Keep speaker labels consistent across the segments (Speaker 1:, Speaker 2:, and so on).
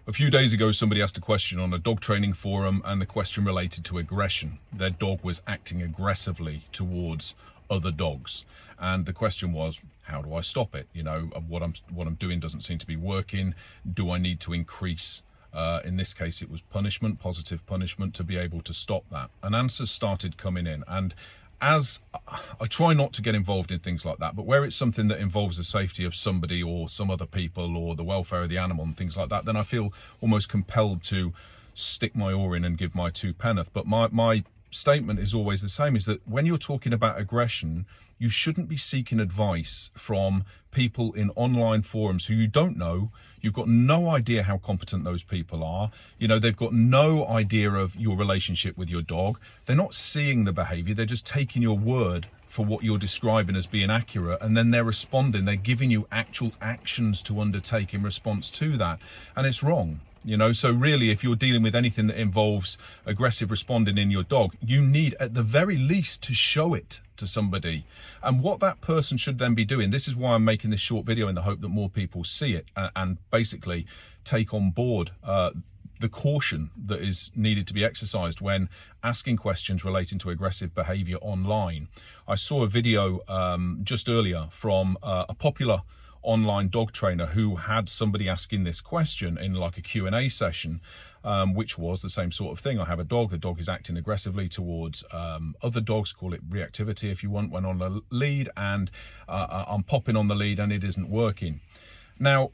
Speaker 1: A few days ago, somebody asked a question on a dog training forum, and the question related to aggression. Their dog was acting aggressively towards other dogs, and the question was, how do I stop it? You know, what I'm doing doesn't seem to be working. Do I need to increase, in this case it was punishment, positive punishment, to be able to stop that? And answers started coming in, and as I try not to get involved in things like that, but where it's something that involves the safety of somebody or some other people or the welfare of the animal and things like that, then I feel almost compelled to stick my oar in and give my two penneth. But my statement is always the same, is that when you're talking about aggression, you shouldn't be seeking advice from people in online forums who you don't know. You've got no idea how competent those people are. You know, they've got no idea of your relationship with your dog. They're not seeing the behavior. They're just taking your word for what you're describing as being accurate, and then they're responding. They're giving you actual actions to undertake in response to that, and it's wrong. You know, so really, if you're dealing with anything that involves aggressive responding in your dog, you need at the very least to show it to somebody. And what that person should then be doing, this is why I'm making this short video in the hope that more people see it and basically take on board the caution that is needed to be exercised when asking questions relating to aggressive behavior online. I saw a video just earlier from a popular online dog trainer who had somebody asking this question in like a Q&A session, which was the same sort of thing. I have a dog, the dog is acting aggressively towards other dogs, call it reactivity if you want, when on a lead, and I'm popping on the lead and it isn't working. Now,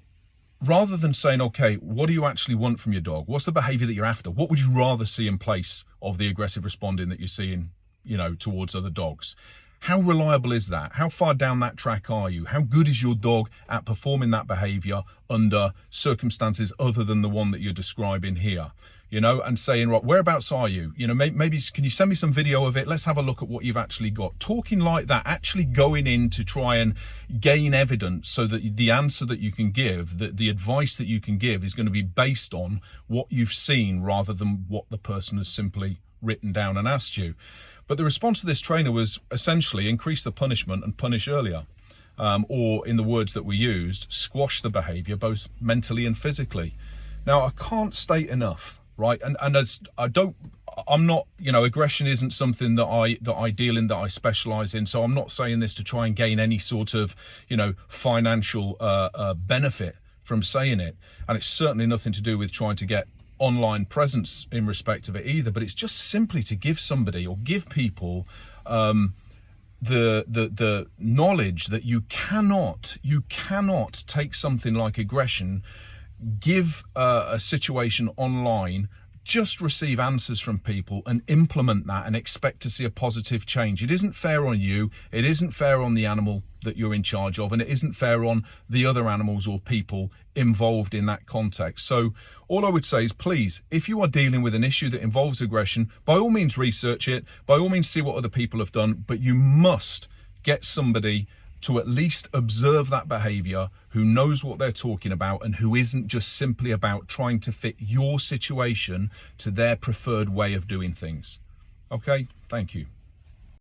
Speaker 1: rather than saying, okay, what do you actually want from your dog? What's the behavior that you're after? What would you rather see in place of the aggressive responding that you're seeing, you know, towards other dogs? How reliable is that? How far down that track are you? How good is your dog at performing that behavior under circumstances other than the one that you're describing here? You know, and saying, right, whereabouts are you? You know, maybe can you send me some video of it? Let's have a look at what you've actually got. Talking like that, actually going in to try and gain evidence so that the answer that you can give, the advice that you can give is going to be based on what you've seen rather than what the person has simply written down and asked you. But the response to this trainer was essentially increase the punishment and punish earlier. Or in the words that we used, squash the behavior both mentally and physically. Now, I can't state enough, right? And as I'm not, you know, aggression isn't something that I deal in, that I specialize in. So I'm not saying this to try and gain any sort of, you know, financial benefit from saying it. And it's certainly nothing to do with trying to get online presence in respect of it either, but it's just simply to give somebody or give people the knowledge that you cannot take something like aggression, give a situation online, just receive answers from people and implement that and expect to see a positive change. It isn't fair on you, it isn't fair on the animal that you're in charge of, and it isn't fair on the other animals or people involved in that context. So all I would say is, please, if you are dealing with an issue that involves aggression, by all means research it, by all means see what other people have done, but you must get somebody to at least observe that behavior, who knows what they're talking about and who isn't just simply about trying to fit your situation to their preferred way of doing things. Okay, thank you.